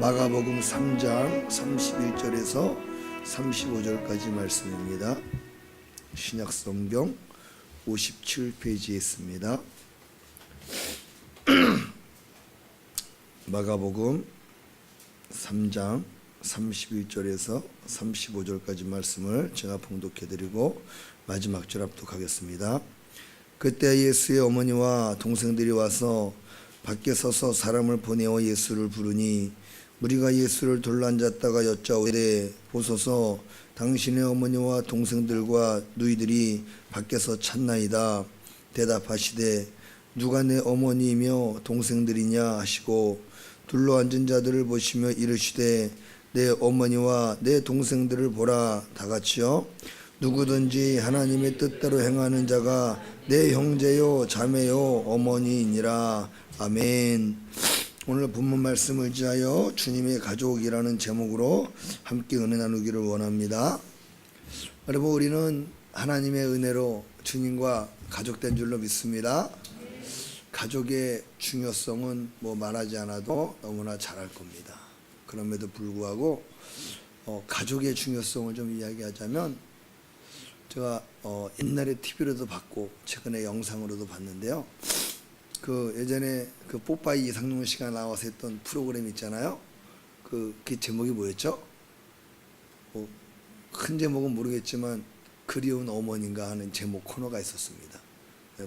마가복음 3장 31절에서 35절까지 말씀입니다. 신약성경 57페이지에 있습니다. 마가복음 3장 31절에서 35절까지 말씀을 제가 봉독해드리고 마지막 절 합독하겠습니다. 그때 예수의 어머니와 동생들이 와서 밖에 서서 사람을 보내어 예수를 부르니 무리가 예수를 둘러앉았다가 여짜오되 보소서 당신의 어머니와 동생들과 누이들이 밖에서 찾나이다. 대답하시되 누가 내 어머니이며 동생들이냐 하시고 둘러앉은 자들을 보시며 이르시되 내 어머니와 내 동생들을 보라. 다같이요 누구든지 하나님의 뜻대로 행하는 자가 내 형제요 자매요 어머니이니라. 아멘. 오늘 본문 말씀을 의지하여 주님의 가족이라는 제목으로 함께 은혜 나누기를 원합니다. 여러분, 우리는 하나님의 은혜로 주님과 가족된 줄로 믿습니다. 가족의 중요성은 말하지 않아도 너무나 잘 알 겁니다. 그럼에도 불구하고 가족의 중요성을 좀 이야기하자면, 제가 옛날에 TV로도 봤고 최근에 영상으로도 봤는데요. 예전에 뽀빠이 이상용 씨가 나와서 했던 프로그램 있잖아요. 그 제목이 뭐였죠? 큰 제목은 모르겠지만 그리운 어머니인가 하는 제목 코너가 있었습니다.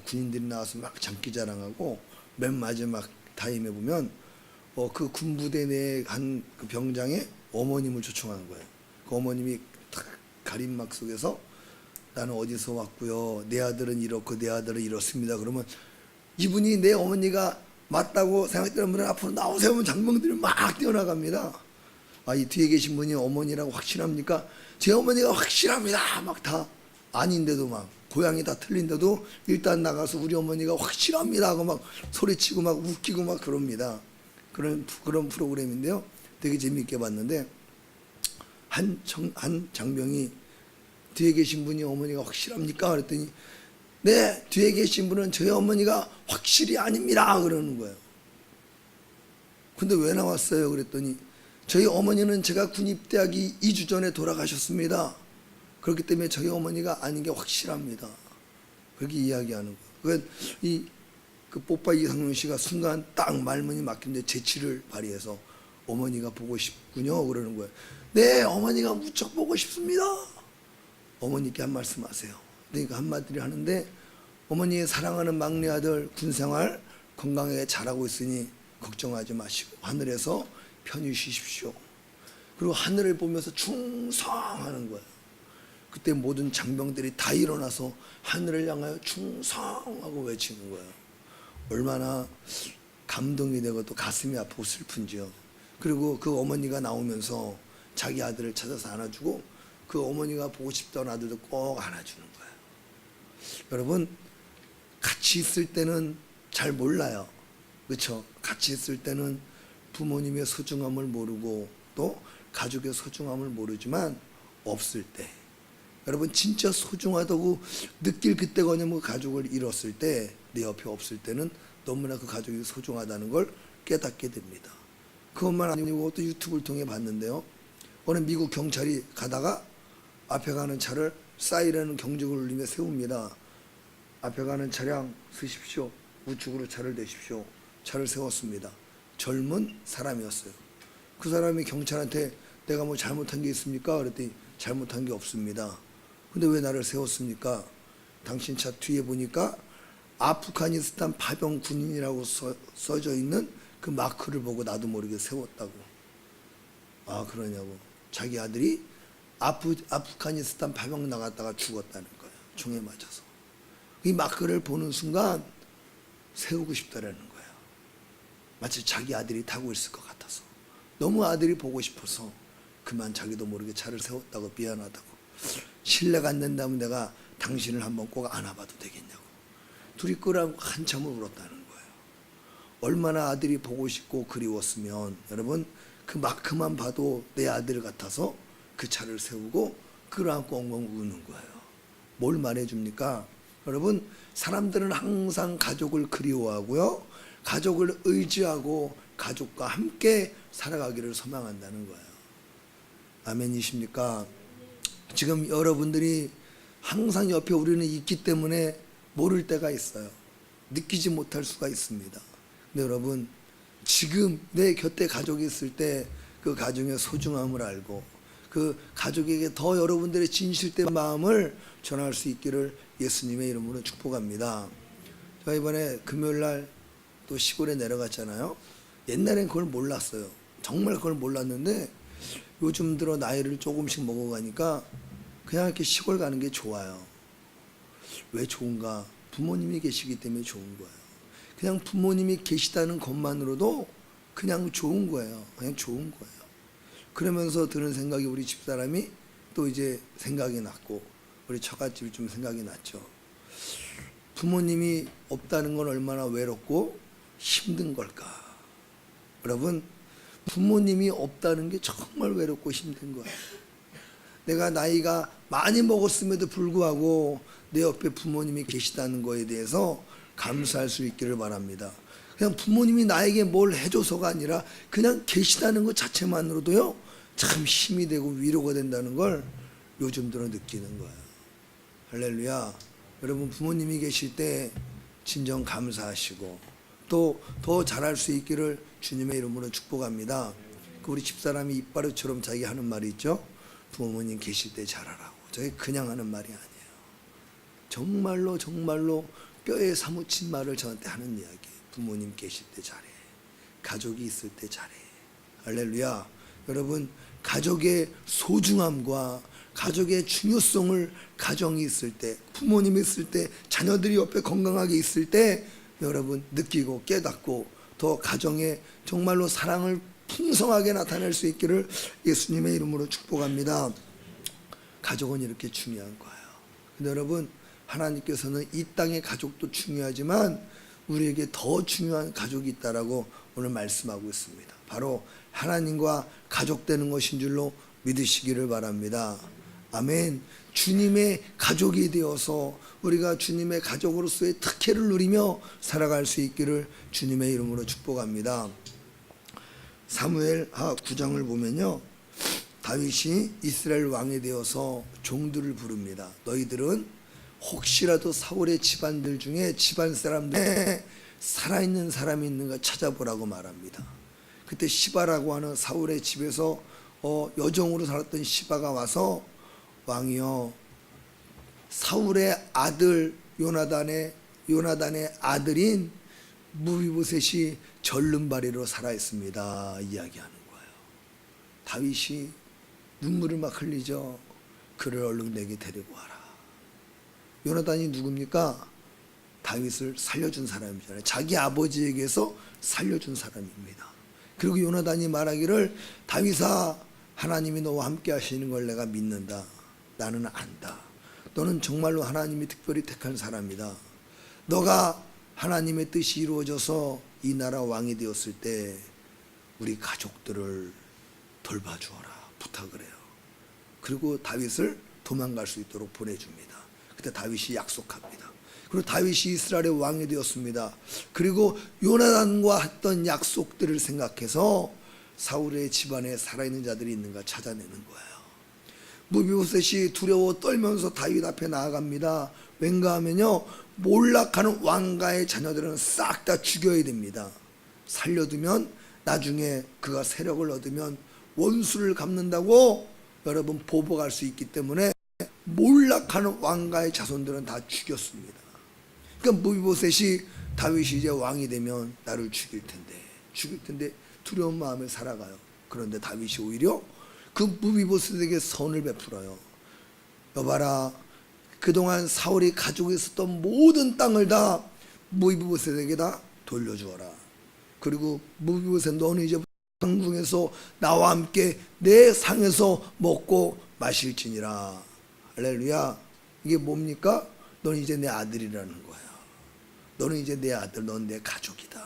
군인들이 나와서 막 장기자랑하고 맨 마지막 타임에 보면 그 군부대 내 한 그 병장의 어머님을 초청하는 거예요. 그 어머님이 탁 가림막 속에서 나는 어디서 왔고요, 내 아들은 이렇고 내 아들은 이렇습니다. 그러면 이분이 내 어머니가 맞다고 생각되는 분은 앞으로 나오세요 하면 장병들이 막 뛰어나갑니다. 이 뒤에 계신 분이 어머니라고 확신합니까? 제 어머니가 확실합니다. 막 다 아닌데도 막 고향이 다 틀린데도 일단 나가서 우리 어머니가 확실합니다 하고 막 소리치고 막 웃기고 막 그럽니다. 그런 프로그램인데요. 되게 재미있게 봤는데 한 장병이 뒤에 계신 분이 어머니가 확실합니까? 그랬더니 네, 뒤에 계신 분은 저희 어머니가 확실히 아닙니다 그러는 거예요. 근데 왜 나왔어요? 그랬더니 저희 어머니는 제가 군입대하기 2주 전에 돌아가셨습니다. 그렇기 때문에 저희 어머니가 아닌 게 확실합니다. 그렇게 이야기하는 거예요. 그러니까 그 뽀빠이 이상용 씨가 순간 딱 말문이 막힌데 재치를 발휘해서 어머니가 보고 싶군요 그러는 거예요. 네, 어머니가 무척 보고 싶습니다. 어머니께 한 말씀 하세요. 그러니까 한마디를 하는데, 어머니의 사랑하는 막내 아들 군생활 건강하게 잘하고 있으니 걱정하지 마시고 하늘에서 편히 쉬십시오. 그리고 하늘을 보면서 충성하는 거예요. 그때 모든 장병들이 다 일어나서 하늘을 향하여 충성하고 외치는 거예요. 얼마나 감동이 되고 또 가슴이 아프고 슬픈지요. 그리고 그 어머니가 나오면서 자기 아들을 찾아서 안아주고 그 어머니가 보고 싶다는 아들도 꼭 안아주는 거예요. 여러분, 같이 있을 때는 잘 몰라요. 그렇죠? 같이 있을 때는 부모님의 소중함을 모르고 또 가족의 소중함을 모르지만 없을 때, 여러분 진짜 소중하다고 느낄 그때가 뭐냐면 가족을 잃었을 때, 내 옆에 없을 때는 너무나 그 가족이 소중하다는 걸 깨닫게 됩니다. 그것만 아니고 또 유튜브를 통해 봤는데요. 어느 미국 경찰이 가다가 앞에 가는 차를 사이렌 경적을 울리며 세웁니다. 앞에 가는 차량 서십시오. 우측으로 차를 대십시오. 차를 세웠습니다. 젊은 사람이었어요. 그 사람이 경찰한테 내가 뭐 잘못한 게 있습니까? 그랬더니 잘못한 게 없습니다. 근데 왜 나를 세웠습니까? 당신 차 뒤에 보니까 아프가니스탄 파병 군인이라고 써져 있는 그 마크를 보고 나도 모르게 세웠다고. 그러냐고. 자기 아들이 아프가니스탄 파병 나갔다가 죽었다는 거예요. 총에 맞아서. 이 마크를 보는 순간 세우고 싶다라는 거예요. 마치 자기 아들이 타고 있을 것 같아서. 너무 아들이 보고 싶어서 그만 자기도 모르게 차를 세웠다고, 미안하다고. 신뢰가 안 된다면 내가 당신을 한번 꼭 안아봐도 되겠냐고. 둘이 끄라고 한참을 울었다는 거예요. 얼마나 아들이 보고 싶고 그리웠으면, 여러분 그 마크만 봐도 내 아들 같아서 그 차를 세우고 끌어안고 엉엉 우는 거예요. 뭘 말해줍니까? 여러분, 사람들은 항상 가족을 그리워하고요, 가족을 의지하고 가족과 함께 살아가기를 소망한다는 거예요. 아멘이십니까? 지금 여러분들이 항상 옆에 우리는 있기 때문에 모를 때가 있어요. 느끼지 못할 수가 있습니다. 근데 여러분, 지금 내 곁에 가족이 있을 때 그 가정의 소중함을 알고 그 가족에게 더 여러분들의 진실된 마음을 전할 수 있기를 예수님의 이름으로 축복합니다. 제가 이번에 금요일날 또 시골에 내려갔잖아요. 옛날엔 그걸 몰랐어요. 정말 그걸 몰랐는데 요즘 들어 나이를 조금씩 먹어가니까 그냥 이렇게 시골 가는 게 좋아요. 왜 좋은가? 부모님이 계시기 때문에 좋은 거예요. 그냥 부모님이 계시다는 것만으로도 그냥 좋은 거예요. 그냥 좋은 거예요. 그러면서 드는 생각이 우리 집사람이 또 이제 생각이 났고 우리 처갓집이 좀 생각이 났죠. 부모님이 없다는 건 얼마나 외롭고 힘든 걸까? 여러분, 부모님이 없다는 게 정말 외롭고 힘든 거예요. 내가 나이가 많이 먹었음에도 불구하고 내 옆에 부모님이 계시다는 거에 대해서 감사할 수 있기를 바랍니다. 그냥 부모님이 나에게 뭘 해줘서가 아니라 그냥 계시다는 것 자체만으로도요 참 힘이 되고 위로가 된다는 걸 요즘 들어 느끼는 거예요. 할렐루야. 여러분, 부모님이 계실 때 진정 감사하시고 또 더 잘할 수 있기를 주님의 이름으로 축복합니다. 그 우리 집사람이 입바르처럼 자기 하는 말이 있죠. 부모님 계실 때 잘하라고. 저게 그냥 하는 말이 아니에요. 정말로 정말로 뼈에 사무친 말을 저한테 하는 이야기. 부모님 계실 때 잘해. 가족이 있을 때 잘해. 할렐루야. 여러분, 가족의 소중함과 가족의 중요성을 가정이 있을 때, 부모님이 있을 때, 자녀들이 옆에 건강하게 있을 때 여러분 느끼고 깨닫고 더 가정에 정말로 사랑을 풍성하게 나타낼 수 있기를 예수님의 이름으로 축복합니다. 가족은 이렇게 중요한 거예요. 근데 여러분, 하나님께서는 이 땅의 가족도 중요하지만 우리에게 더 중요한 가족이 있다라고 오늘 말씀하고 있습니다. 바로 하나님과 가족되는 것인 줄로 믿으시기를 바랍니다. 아멘. 주님의 가족이 되어서 우리가 주님의 가족으로서의 특혜를 누리며 살아갈 수 있기를 주님의 이름으로 축복합니다. 사무엘하 9장을 보면요, 다윗이 이스라엘 왕이 되어서 종들을 부릅니다. 너희들은 혹시라도 사울의 집안들 중에 집안 사람들에 살아있는 사람이 있는가 찾아보라고 말합니다. 그때 시바라고 하는 사울의 집에서 여종으로 살았던 시바가 와서 왕이여, 사울의 아들 요나단의 아들인 무비보셋이 절름발이로 살아있습니다. 이야기하는 거예요. 다윗이 눈물을 막 흘리죠. 그를 얼른 내게 데리고 와라. 요나단이 누굽니까? 다윗을 살려준 사람이잖아요. 자기 아버지에게서 살려준 사람입니다. 그리고 요나단이 말하기를 다윗아, 하나님이 너와 함께 하시는 걸 내가 믿는다. 나는 안다. 너는 정말로 하나님이 특별히 택한 사람이다. 너가 하나님의 뜻이 이루어져서 이 나라 왕이 되었을 때 우리 가족들을 돌봐주어라 부탁을 해요. 그리고 다윗을 도망갈 수 있도록 보내줍니다. 그때 다윗이 약속합니다. 그리고 다윗이 이스라엘의 왕이 되었습니다. 그리고 요나단과 했던 약속들을 생각해서 사울의 집안에 살아있는 자들이 있는가 찾아내는 거예요. 무비보셋이 두려워 떨면서 다윗 앞에 나아갑니다. 왠가 하면요, 몰락하는 왕가의 자녀들은 싹 다 죽여야 됩니다. 살려두면 나중에 그가 세력을 얻으면 원수를 갚는다고 여러분 보복할 수 있기 때문에 몰락하는 왕가의 자손들은 다 죽였습니다. 그러니까 무비보셋이 다윗이 이제 왕이 되면 나를 죽일 텐데 두려운 마음에 살아가요. 그런데 다윗이 오히려 그 무비보셋에게 선을 베풀어요. 여봐라, 그동안 사울이 가지고 있었던 모든 땅을 다 무비보셋에게 다 돌려주어라. 그리고 무비보셋, 너는 이제 왕궁에서 나와 함께 내 상에서 먹고 마실지니라. 할렐루야. 이게 뭡니까? 너는 이제 내 아들이라는 거야. 너는 이제 내 아들, 넌 내 가족이다.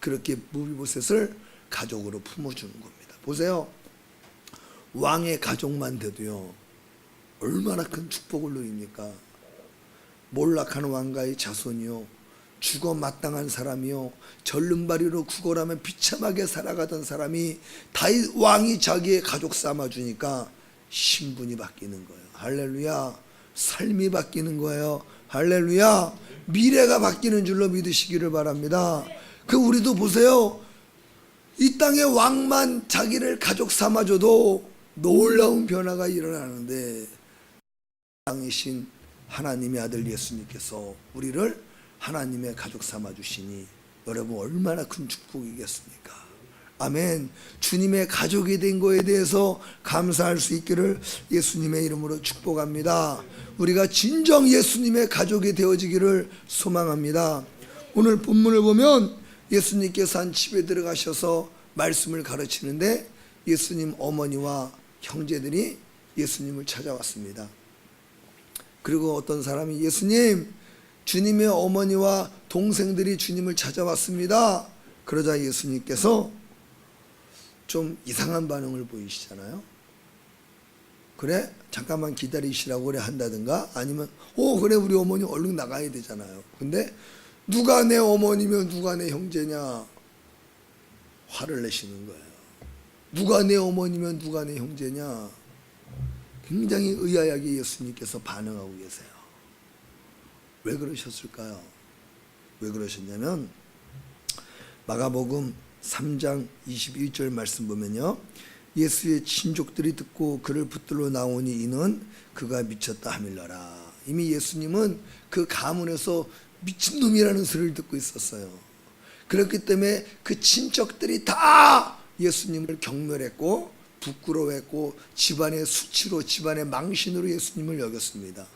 그렇게 무비보셋을 가족으로 품어주는 겁니다. 보세요. 왕의 가족만 돼도요, 얼마나 큰 축복을 누립니까? 몰락하는 왕가의 자손이요, 죽어 마땅한 사람이요 절름발이로 구걸하며 비참하게 살아가던 사람이 다윗 왕이 자기의 가족 삼아주니까 신분이 바뀌는 거예요. 할렐루야. 삶이 바뀌는 거예요. 할렐루야. 미래가 바뀌는 줄로 믿으시기를 바랍니다. 그 우리도 보세요. 이 땅의 왕만 자기를 가족 삼아줘도 놀라운 변화가 일어나는데 땅이신 하나님의 아들 예수님께서 우리를 하나님의 가족 삼아주시니 여러분 얼마나 큰 축복이겠습니까? 아멘. 주님의 가족이 된 거에 대해서 감사할 수 있기를 예수님의 이름으로 축복합니다. 우리가 진정 예수님의 가족이 되어지기를 소망합니다. 오늘 본문을 보면 예수님께서 한 집에 들어가셔서 말씀을 가르치는데 예수님 어머니와 형제들이 예수님을 찾아왔습니다. 그리고 어떤 사람이 예수님, 주님의 어머니와 동생들이 주님을 찾아왔습니다. 그러자 예수님께서 좀 이상한 반응을 보이시잖아요. 그래? 잠깐만 기다리시라고 그래 한다든가 아니면 그래 우리 어머니 얼른 나가야 되잖아요. 근데 누가 내 어머니면 누가 내 형제냐 화를 내시는 거예요. 누가 내 어머니면 누가 내 형제냐. 굉장히 의아하게 예수님께서 반응하고 계세요. 왜 그러셨을까요? 왜 그러셨냐면 마가복음 3장 21절 말씀 보면요, 예수의 친족들이 듣고 그를 붙들러 나오니 이는 그가 미쳤다 하밀러라. 이미 예수님은 그 가문에서 미친놈이라는 소리를 듣고 있었어요. 그렇기 때문에 그 친척들이 다 예수님을 경멸했고 부끄러워했고 집안의 수치로 집안의 망신으로 예수님을 여겼습니다.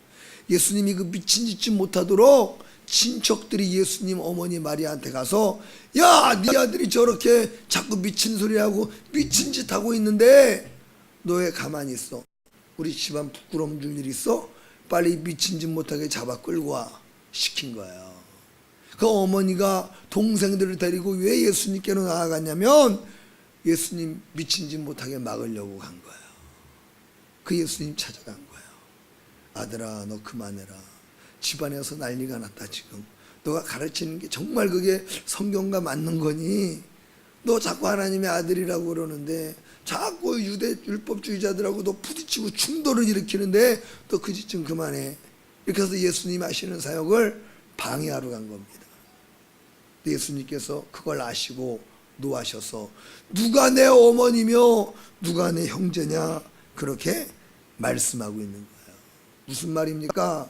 예수님이 그 미친 짓 좀 못하도록 친척들이 예수님 어머니 마리아한테 가서 야, 네 아들이 저렇게 자꾸 미친 소리하고 미친 짓 하고 있는데 너 왜 가만히 있어? 우리 집안 부끄러움 줄 일 있어? 빨리 미친 짓 못하게 잡아 끌고 와 시킨 거예요. 그 어머니가 동생들을 데리고 왜 예수님께로 나아갔냐면 예수님 미친 짓 못하게 막으려고 간 거예요. 그 예수님 찾아간 거예요. 아들아 너 그만해라. 집안에서 난리가 났다 지금. 너가 가르치는 게 정말 그게 성경과 맞는 거니? 너 자꾸 하나님의 아들이라고 그러는데 자꾸 유대 율법주의자들하고 너 부딪히고 충돌을 일으키는데 너 그 짓 좀 그만해. 이렇게 해서 예수님 하시는 사역을 방해하러 간 겁니다. 예수님께서 그걸 아시고 노하셔서 누가 내 어머니며 누가 내 형제냐 그렇게 말씀하고 있는 거예요. 무슨 말입니까?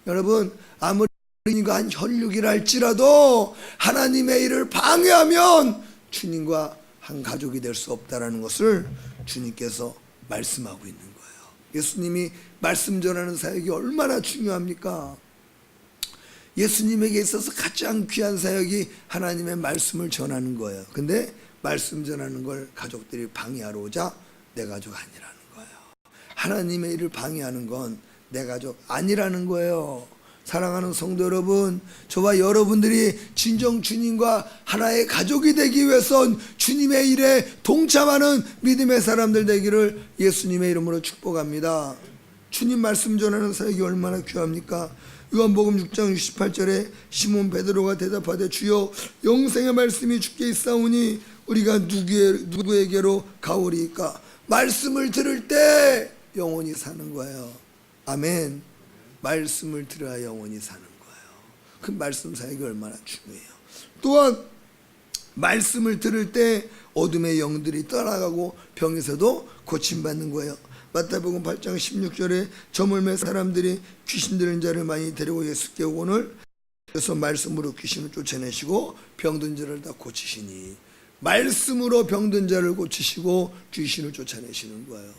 여러분 아무리 주님과 한 혈육이라 할지라도 하나님의 일을 방해하면 주님과 한 가족이 될 수 없다라는 것을 주님께서 말씀하고 있는 거예요. 예수님이 말씀 전하는 사역이 얼마나 중요합니까? 예수님에게 있어서 가장 귀한 사역이 하나님의 말씀을 전하는 거예요. 근데 말씀 전하는 걸 가족들이 방해하러 오자 내 가족 아니라는 거예요. 하나님의 일을 방해하는 건 내 가족 아니라는 거예요. 사랑하는 성도 여러분, 저와 여러분들이 진정 주님과 하나의 가족이 되기 위해선 주님의 일에 동참하는 믿음의 사람들 되기를 예수님의 이름으로 축복합니다. 주님 말씀 전하는 사역이 얼마나 귀합니까? 요한복음 6장 68절에 시몬 베드로가 대답하되 주여 영생의 말씀이 주께 있사오니 우리가 누구에게로 가오리이까? 말씀을 들을 때 영원히 사는 거예요. 아멘. 말씀을 들어야 영원히 사는 거예요. 그 말씀 사역이 얼마나 중요해요. 또한 말씀을 들을 때 어둠의 영들이 떠나가고 병에서도 고침받는 거예요. 마태복음 8장 16절에 저물매 사람들이 귀신 들린 자를 많이 데리고 예수께 오거늘 그래서 말씀으로 귀신을 쫓아내시고 병든 자를 다 고치시니 말씀으로 병든 자를 고치시고 귀신을 쫓아내시는 거예요.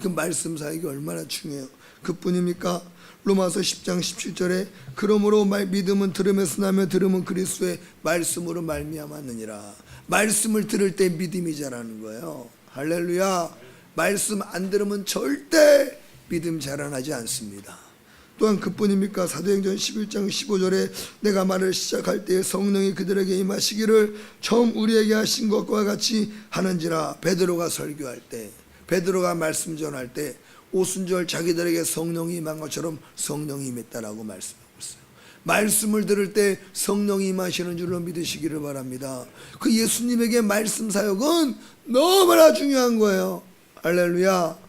그 말씀 사역이 얼마나 중요해요. 그뿐입니까? 로마서 10장 17절에 그러므로 믿음은 들음에서 나며 들음은 그리스도의 말씀으로 말미암았느니라. 말씀을 들을 때 믿음이 자라는 거예요. 할렐루야. 말씀 안 들으면 절대 믿음 자라나지 않습니다. 또한 그뿐입니까? 사도행전 11장 15절에 내가 말을 시작할 때 성령이 그들에게 임하시기를 처음 우리에게 하신 것과 같이 하는지라. 베드로가 설교할 때, 베드로가 말씀 전할 때 오순절 자기들에게 성령이 임한 것처럼 성령이 임했다라고 말씀하고 있어요. 말씀을 들을 때 성령이 임하시는 줄로 믿으시기를 바랍니다. 그 예수님에게 말씀 사역은 너무나 중요한 거예요. 할렐루야.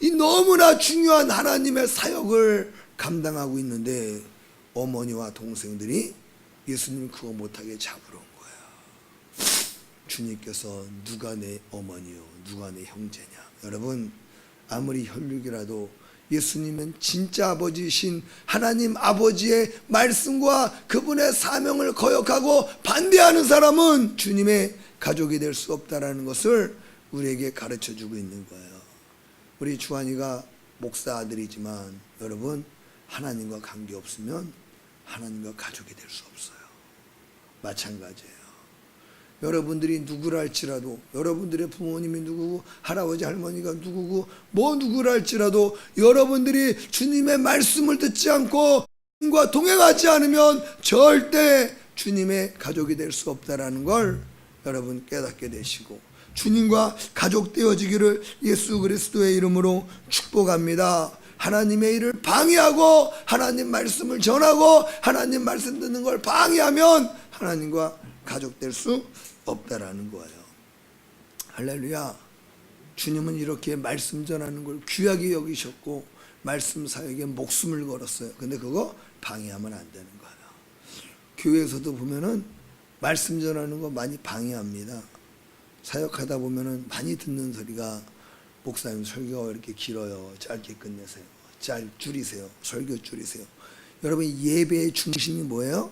이 너무나 중요한 하나님의 사역을 감당하고 있는데 어머니와 동생들이 예수님 그거 못하게 잡으러 온 거예요. 주님께서 누가 내 어머니요 누가 내 형제냐. 여러분, 아무리 혈육이라도 예수님은 진짜 아버지이신 하나님 아버지의 말씀과 그분의 사명을 거역하고 반대하는 사람은 주님의 가족이 될 수 없다라는 것을 우리에게 가르쳐 주고 있는 거예요. 우리 주한이가 목사 아들이지만 여러분, 하나님과 관계 없으면 하나님과 가족이 될 수 없어요. 마찬가지예요. 여러분들이 누구라 할지라도, 여러분들의 부모님이 누구고 할아버지 할머니가 누구고 뭐 누구라 할지라도 여러분들이 주님의 말씀을 듣지 않고 주님과 동행하지 않으면 절대 주님의 가족이 될 수 없다라는 걸 여러분 깨닫게 되시고 주님과 가족 되어지기를 예수 그리스도의 이름으로 축복합니다. 하나님의 일을 방해하고 하나님 말씀을 전하고 하나님 말씀 듣는 걸 방해하면 하나님과 가족 될 수 없다라는 거예요. 할렐루야. 주님은 이렇게 말씀 전하는 걸 귀하게 여기셨고 말씀 사역에 목숨을 걸었어요. 근데 그거 방해하면 안 되는 거예요. 교회에서도 보면은 말씀 전하는 거 많이 방해합니다. 사역하다 보면은 많이 듣는 소리가 목사님 설교가 왜 이렇게 길어요. 짧게 끝내세요. 줄이세요. 설교 줄이세요. 여러분, 예배의 중심이 뭐예요?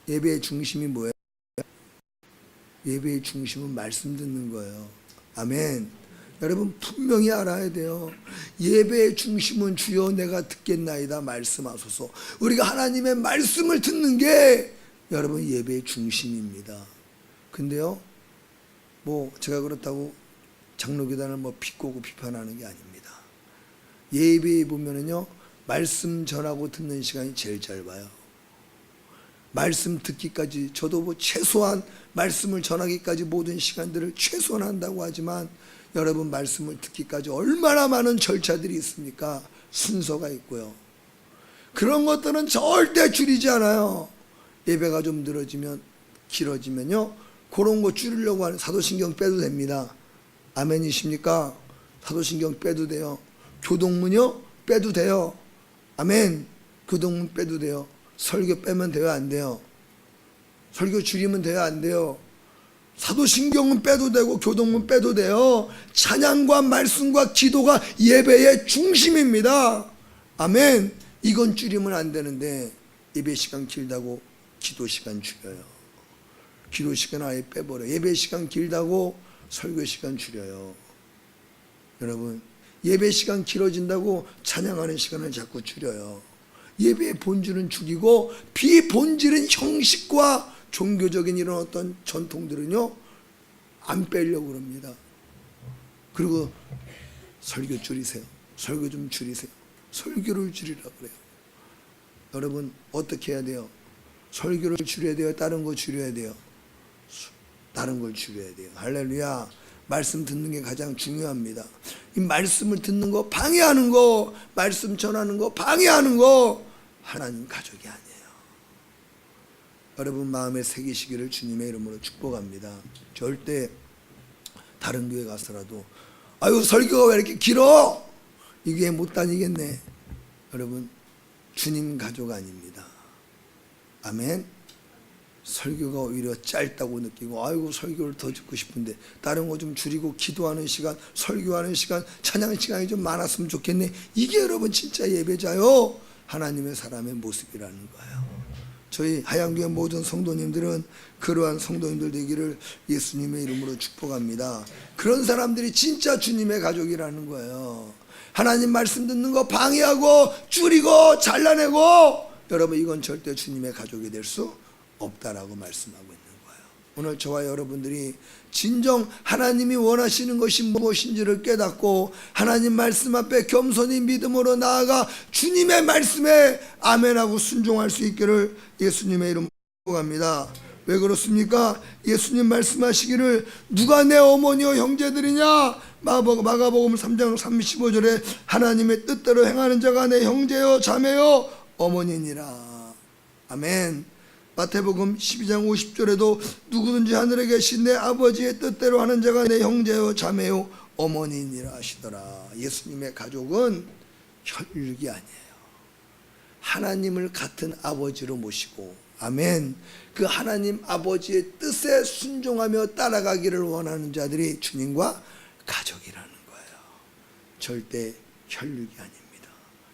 예배의 중심이 뭐예요? 예배의 중심은 말씀 듣는 거예요. 아멘. 여러분 분명히 알아야 돼요. 예배의 중심은 주여 내가 듣겠나이다 말씀하소서. 우리가 하나님의 말씀을 듣는 게 여러분 예배의 중심입니다. 근데요, 뭐 제가 그렇다고 장로교단을 뭐 비꼬고 비판하는 게 아닙니다. 예배에 보면은요, 말씀 전하고 듣는 시간이 제일 짧아요. 말씀 듣기까지 저도 뭐 최소한 말씀을 전하기까지 모든 시간들을 최소한 한다고 하지만 여러분 말씀을 듣기까지 얼마나 많은 절차들이 있습니까? 순서가 있고요. 그런 것들은 절대 줄이지 않아요. 예배가 좀 길어지면요 그런 거 줄이려고 하는 사도신경 빼도 됩니다. 아멘이십니까? 사도신경 빼도 돼요. 교동문요 빼도 돼요. 아멘. 교동문 빼도 돼요. 설교 빼면 돼요, 안 돼요? 설교 줄이면 돼요, 안 돼요? 사도신경은 빼도 되고 교동문 빼도 돼요. 찬양과 말씀과 기도가 예배의 중심입니다. 아멘. 이건 줄이면 안 되는데 예배 시간 길다고 기도 시간 줄여요. 기도 시간 아예 빼버려요. 예배 시간 길다고 설교 시간 줄여요. 여러분, 예배 시간 길어진다고 찬양하는 시간을 자꾸 줄여요. 예배의 본질은 죽이고 비본질은 형식과 종교적인 이런 어떤 전통들은요 안 빼려고 그럽니다. 그리고 설교 줄이세요. 설교 좀 줄이세요. 설교를 줄이라고 그래요. 여러분 어떻게 해야 돼요? 설교를 줄여야 돼요? 다른 거 줄여야 돼요? 다른 걸 줄여야 돼요. 할렐루야. 말씀 듣는 게 가장 중요합니다. 이 말씀을 듣는 거 방해하는 거, 말씀 전하는 거 방해하는 거 하나님 가족이 아니에요. 여러분 마음에 새기시기를 주님의 이름으로 축복합니다. 절대 다른 교회 가서라도 아유 설교가 왜 이렇게 길어? 이 교회 못 다니겠네. 여러분 주님 가족 아닙니다. 아멘. 설교가 오히려 짧다고 느끼고 아이고 설교를 더 듣고 싶은데 다른 거 좀 줄이고 기도하는 시간, 설교하는 시간, 찬양 시간이 좀 많았으면 좋겠네. 이게 여러분 진짜 예배자요 하나님의 사람의 모습이라는 거예요. 저희 하양교회 모든 성도님들은 그러한 성도님들 되기를 예수님의 이름으로 축복합니다. 그런 사람들이 진짜 주님의 가족이라는 거예요. 하나님 말씀 듣는 거 방해하고 줄이고 잘라내고 여러분 이건 절대 주님의 가족이 될 수 없다라고 말씀하고 있는 거예요. 오늘 저와 여러분들이 진정 하나님이 원하시는 것이 무엇인지를 깨닫고 하나님 말씀 앞에 겸손히 믿음으로 나아가 주님의 말씀에 아멘하고 순종할 수 있기를 예수님의 이름으로 축복합니다. 왜 그렇습니까? 예수님 말씀하시기를 누가 내 어머니요 형제들이냐? 마가복음 3장 35절에 하나님의 뜻대로 행하는 자가 내 형제요 자매요 어머니니라. 아멘. 마태복음 12장 50절에도 누구든지 하늘에 계신 내 아버지의 뜻대로 하는 자가 내 형제요 자매요 어머니니라 하시더라. 예수님의 가족은 혈육이 아니에요. 하나님을 같은 아버지로 모시고, 아멘, 그 하나님 아버지의 뜻에 순종하며 따라가기를 원하는 자들이 주님과 가족이라는 거예요. 절대 혈육이 아닙니다.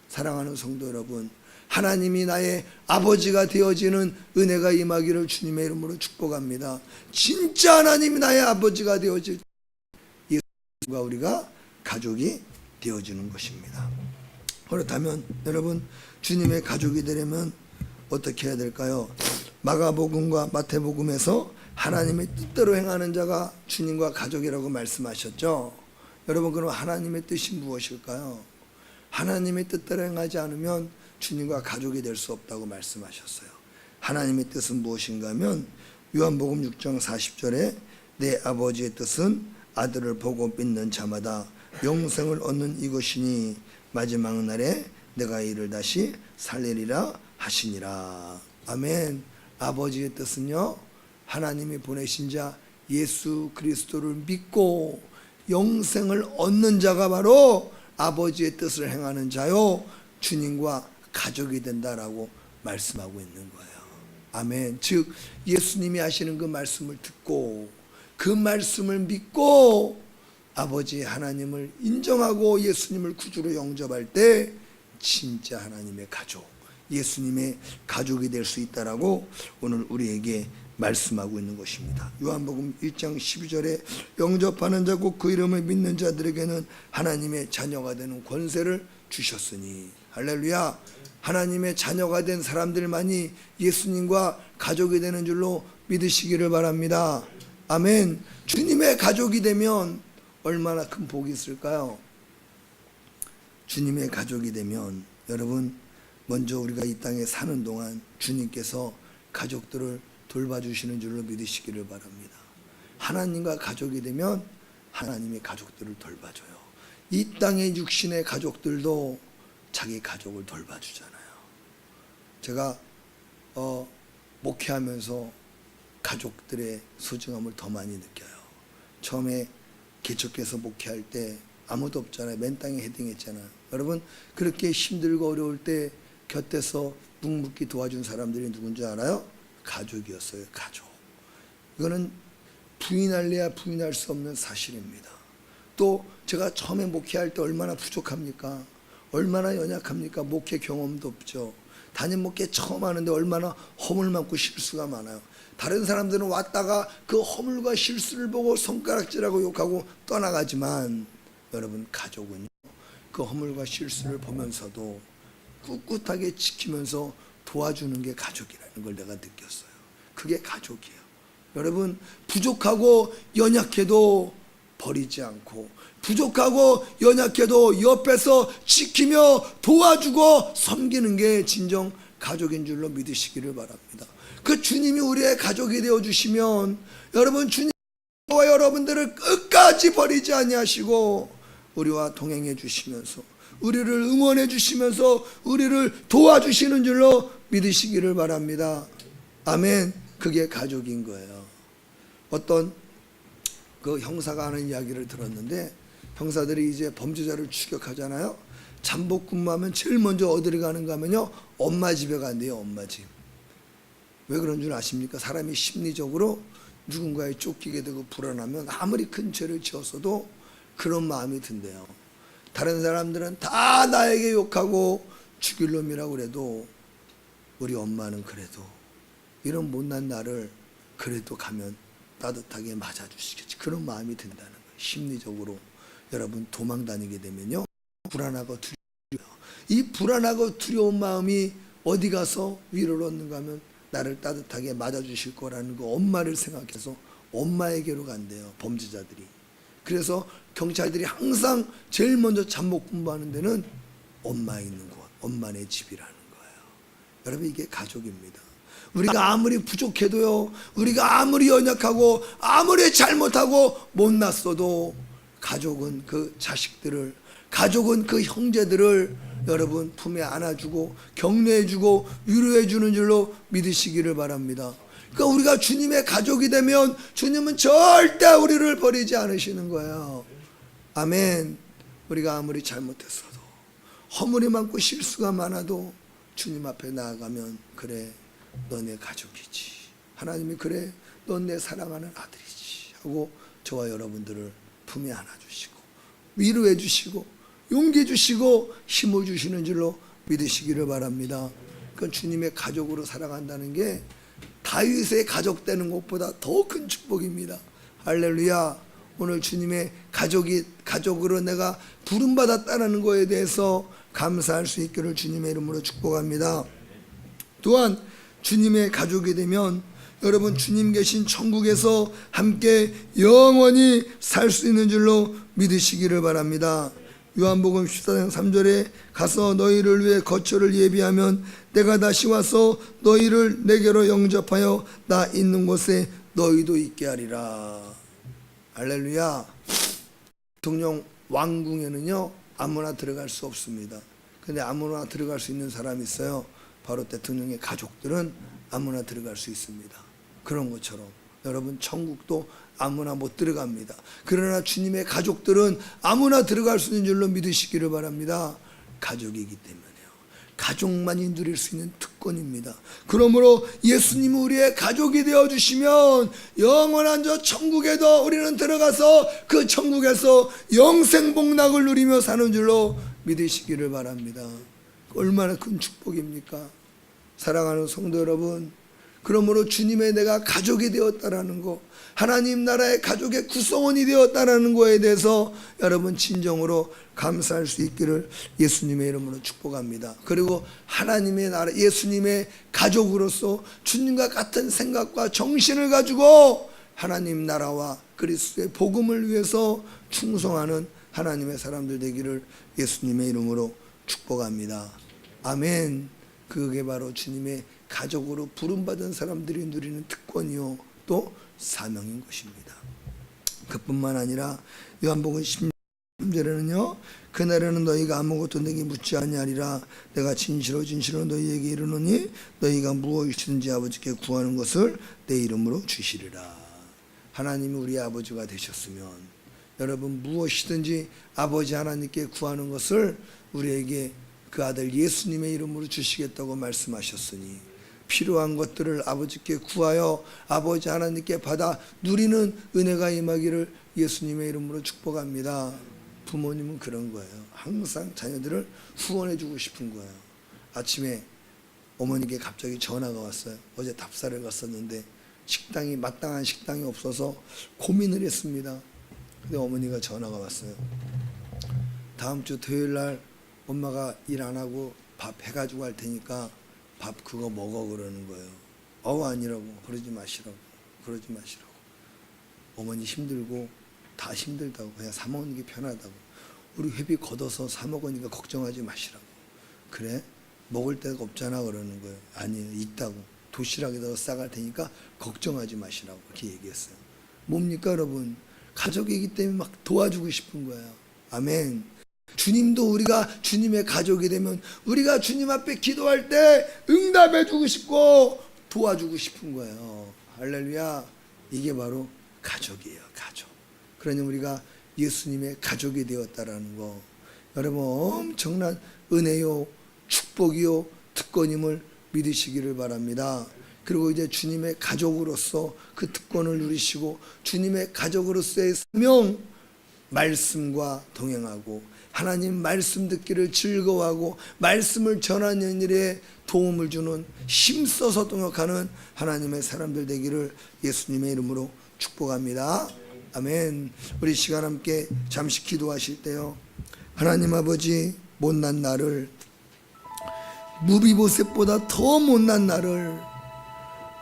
사랑하는 성도 여러분, 하나님이 나의 아버지가 되어지는 은혜가 임하기를 주님의 이름으로 축복합니다. 진짜 하나님이 나의 아버지가 되어질 예수님과 우리가 가족이 되어지는 것입니다. 그렇다면 여러분, 주님의 가족이 되려면 어떻게 해야 될까요? 마가복음과 마태복음에서 하나님의 뜻대로 행하는 자가 주님과 가족이라고 말씀하셨죠. 여러분, 그럼 하나님의 뜻이 무엇일까요? 하나님의 뜻대로 행하지 않으면 주님과 가족이 될 수 없다고 말씀하셨어요. 하나님의 뜻은 무엇인가 하면 요한복음 6장 40절에 내 아버지의 뜻은 아들을 보고 믿는 자마다 영생을 얻는 이것이니 마지막 날에 내가 이를 다시 살리리라 하시니라. 아멘. 아버지의 뜻은요, 하나님이 보내신 자 예수 그리스도를 믿고 영생을 얻는 자가 바로 아버지의 뜻을 행하는 자요 주님과 가족이 된다라고 말씀하고 있는 거예요. 아멘. 즉 예수님이 하시는 그 말씀을 듣고 그 말씀을 믿고 아버지 하나님을 인정하고 예수님을 구주로 영접할 때 진짜 하나님의 가족, 예수님의 가족이 될 수 있다라고 오늘 우리에게 말씀하고 있는 것입니다. 요한복음 1장 12절에 영접하는 자고 그 이름을 믿는 자들에게는 하나님의 자녀가 되는 권세를 주셨으니, 할렐루야. 하나님의 자녀가 된 사람들만이 예수님과 가족이 되는 줄로 믿으시기를 바랍니다. 아멘. 주님의 가족이 되면 얼마나 큰 복이 있을까요? 주님의 가족이 되면 여러분, 먼저 우리가 이 땅에 사는 동안 주님께서 가족들을 돌봐주시는 줄로 믿으시기를 바랍니다. 하나님과 가족이 되면 하나님의 가족들을 돌봐줘요. 이 땅의 육신의 가족들도 자기 가족을 돌봐주잖아요. 제가 목회하면서 가족들의 소중함을 더 많이 느껴요. 처음에 개척해서 목회할 때 아무도 없잖아요. 맨 땅에 헤딩했잖아요. 여러분, 그렇게 힘들고 어려울 때 곁에서 묵묵히 도와준 사람들이 누군지 알아요? 가족이었어요. 가족. 이거는 부인할래야 부인할 수 없는 사실입니다. 또 제가 처음에 목회할 때 얼마나 부족합니까? 얼마나 연약합니까? 목회 경험도 없죠. 담임 목회 처음 하는데 얼마나 허물 많고 실수가 많아요. 다른 사람들은 왔다가 그 허물과 실수를 보고 손가락질하고 욕하고 떠나가지만 여러분, 가족은요, 그 허물과 실수를 보면서도 꿋꿋하게 지키면서 도와주는 게 가족이라는 걸 내가 느꼈어요. 그게 가족이에요. 여러분, 부족하고 연약해도 버리지 않고, 부족하고 연약해도 옆에서 지키며 도와주고 섬기는 게 진정 가족인 줄로 믿으시기를 바랍니다. 그 주님이 우리의 가족이 되어주시면 여러분, 주님과 여러분들을 끝까지 버리지 아니하시고 우리와 동행해 주시면서 우리를 응원해 주시면서 우리를 도와주시는 줄로 믿으시기를 바랍니다. 아멘. 그게 가족인 거예요. 어떤 그 형사가 하는 이야기를 들었는데, 형사들이 이제 범죄자를 추격하잖아요. 잠복 근무하면 제일 먼저 어디를 가는가 하면요, 엄마 집에 간대요. 엄마 집. 왜 그런 줄 아십니까? 사람이 심리적으로 누군가에 쫓기게 되고 불안하면 아무리 큰 죄를 지었어도 그런 마음이 든대요. 다른 사람들은 다 나에게 욕하고 죽일 놈이라고 그래도 우리 엄마는 그래도 이런 못난 나를 그래도 가면 따뜻하게 맞아주시겠지. 그런 마음이 든다는 거예요. 심리적으로 여러분, 도망 다니게 되면요, 불안하고 두려워요. 이 불안하고 두려운 마음이 어디 가서 위로를 얻는가 하면 나를 따뜻하게 맞아주실 거라는 거, 엄마를 생각해서 엄마에게로 간대요, 범죄자들이. 그래서 경찰들이 항상 제일 먼저 잠복 근무하는 데는 엄마 있는 곳, 엄마네 집이라는 거예요. 여러분, 이게 가족입니다. 우리가 아무리 부족해도요, 우리가 아무리 연약하고 아무리 잘못하고 못났어도 가족은 그 자식들을, 가족은 그 형제들을 여러분 품에 안아주고 격려해주고 위로해주는 줄로 믿으시기를 바랍니다. 그러니까 우리가 주님의 가족이 되면 주님은 절대 우리를 버리지 않으시는 거예요. 아멘. 우리가 아무리 잘못했어도 허물이 많고 실수가 많아도 주님 앞에 나아가면 그래 너 내 가족이지, 하나님이 그래 넌 내 사랑하는 아들이지 하고 저와 여러분들을 품에 안아주시고 위로해 주시고 용기 주시고 힘을 주시는 줄로 믿으시기를 바랍니다. 그러니까 주님의 가족으로 살아간다는 게 다윗의 가족 되는 것보다 더 큰 축복입니다. 할렐루야. 오늘 주님의 가족으로 내가 부름받았다는 것에 대해서 감사할 수 있기를 주님의 이름으로 축복합니다. 또한 주님의 가족이 되면 여러분 주님 계신 천국에서 함께 영원히 살 수 있는 줄로 믿으시기를 바랍니다. 요한복음 14장 3절에 가서 너희를 위해 거처를 예비하면 내가 다시 와서 너희를 내게로 영접하여 나 있는 곳에 너희도 있게 하리라. 할렐루야. 대통령 왕궁에는요 아무나 들어갈 수 없습니다. 근데 아무나 들어갈 수 있는 사람이 있어요. 바로 대통령의 가족들은 아무나 들어갈 수 있습니다. 그런 것처럼 여러분 천국도 아무나 못 들어갑니다. 그러나 주님의 가족들은 아무나 들어갈 수 있는 줄로 믿으시기를 바랍니다. 가족이기 때문에요. 가족만이 누릴 수 있는 특권입니다. 그러므로 예수님이 우리의 가족이 되어주시면 영원한 저 천국에도 우리는 들어가서 그 천국에서 영생복락을 누리며 사는 줄로 믿으시기를 바랍니다. 얼마나 큰 축복입니까? 사랑하는 성도 여러분, 그러므로 주님의 내가 가족이 되었다라는 거, 하나님 나라의 가족의 구성원이 되었다라는 거에 대해서 여러분 진정으로 감사할 수 있기를 예수님의 이름으로 축복합니다. 그리고 하나님의 나라, 예수님의 가족으로서 주님과 같은 생각과 정신을 가지고 하나님 나라와 그리스도의 복음을 위해서 충성하는 하나님의 사람들 되기를 예수님의 이름으로 축복합니다. 아멘. 그게 바로 주님의 가족으로 부름받은 사람들이 누리는 특권이요 또 사명인 것입니다. 그뿐만 아니라 요한복음 16절에는요 그날에는 너희가 아무것도 내게 묻지 아니하리라. 내가 진실로 너희에게 이르노니 너희가 무엇이든지 아버지께 구하는 것을 내 이름으로 주시리라. 하나님이 우리 아버지가 되셨으면 여러분 무엇이든지 아버지 하나님께 구하는 것을 우리에게 그 아들 예수님의 이름으로 주시겠다고 말씀하셨으니 필요한 것들을 아버지께 구하여 아버지 하나님께 받아 누리는 은혜가 임하기를 예수님의 이름으로 축복합니다. 부모님은 그런 거예요. 항상 자녀들을 후원해 주고 싶은 거예요. 아침에 어머니께 갑자기 전화가 왔어요. 어제 답사를 갔었는데 식당이 마땅한 식당이 없어서 고민을 했습니다. 근데 어머니가 전화가 왔어요. 다음 주 토요일 날 엄마가 일 안 하고 밥 해가지고 갈 테니까 밥 그거 먹어 그러는 거예요. 아니라고. 그러지 마시라고. 어머니 힘들고 다 힘들다고. 그냥 사 먹는 게 편하다고. 우리 회비 걷어서 사 먹으니까 걱정하지 마시라고. 그래? 먹을 데가 없잖아 그러는 거예요. 아니에요. 있다고. 도시락에다가 싸갈 테니까 걱정하지 마시라고 그렇게 얘기했어요. 뭡니까 여러분? 가족이기 때문에 막 도와주고 싶은 거예요. 아멘. 주님도 우리가 주님의 가족이 되면 우리가 주님 앞에 기도할 때 응답해 주고 싶고 도와주고 싶은 거예요. 할렐루야. 이게 바로 가족이에요. 가족. 그러니 우리가 예수님의 가족이 되었다라는 거 여러분 엄청난 은혜요 축복이요 특권임을 믿으시기를 바랍니다. 그리고 이제 주님의 가족으로서 그 특권을 누리시고 주님의 가족으로서의 사명 말씀과 동행하고 하나님 말씀 듣기를 즐거워하고 말씀을 전하는 일에 도움을 주는 힘써서 동역하는 하나님의 사람들 되기를 예수님의 이름으로 축복합니다. 아멘. 우리 시간 함께 잠시 기도하실 때요 하나님 아버지 못난 나를 무비보셋보다 더 못난 나를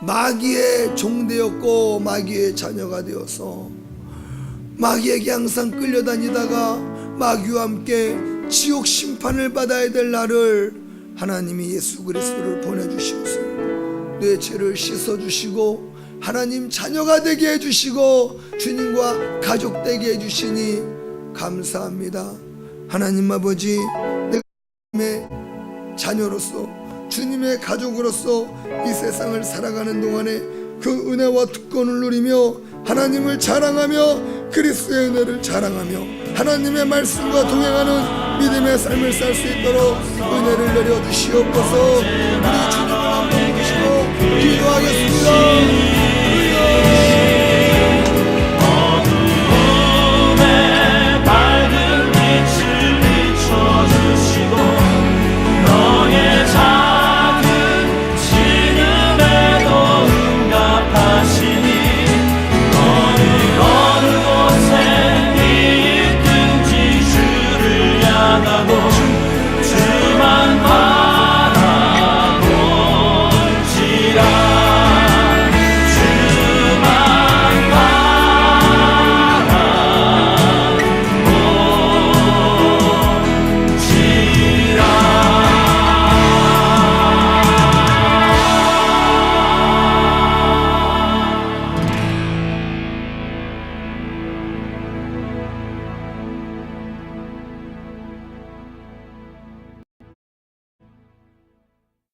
마귀의 종되었고 마귀의 자녀가 되어서 마귀에게 항상 끌려다니다가 마귀와 함께 지옥 심판을 받아야 될 나를 하나님이 예수 그리스도를 보내주셔서 내 죄를 씻어주시고 하나님 자녀가 되게 해주시고 주님과 가족 되게 해주시니 감사합니다. 하나님 아버지 주님의 자녀로서 주님의 가족으로서 이 세상을 살아가는 동안에 그 은혜와 특권을 누리며 하나님을 자랑하며 그리스도의 은혜를 자랑하며 하나님의 말씀과 동행하는 믿음의 삶을 살 수 있도록 은혜를 내려 주시옵소서. 우리 주님을 한번 부르시고 기도하겠습니다.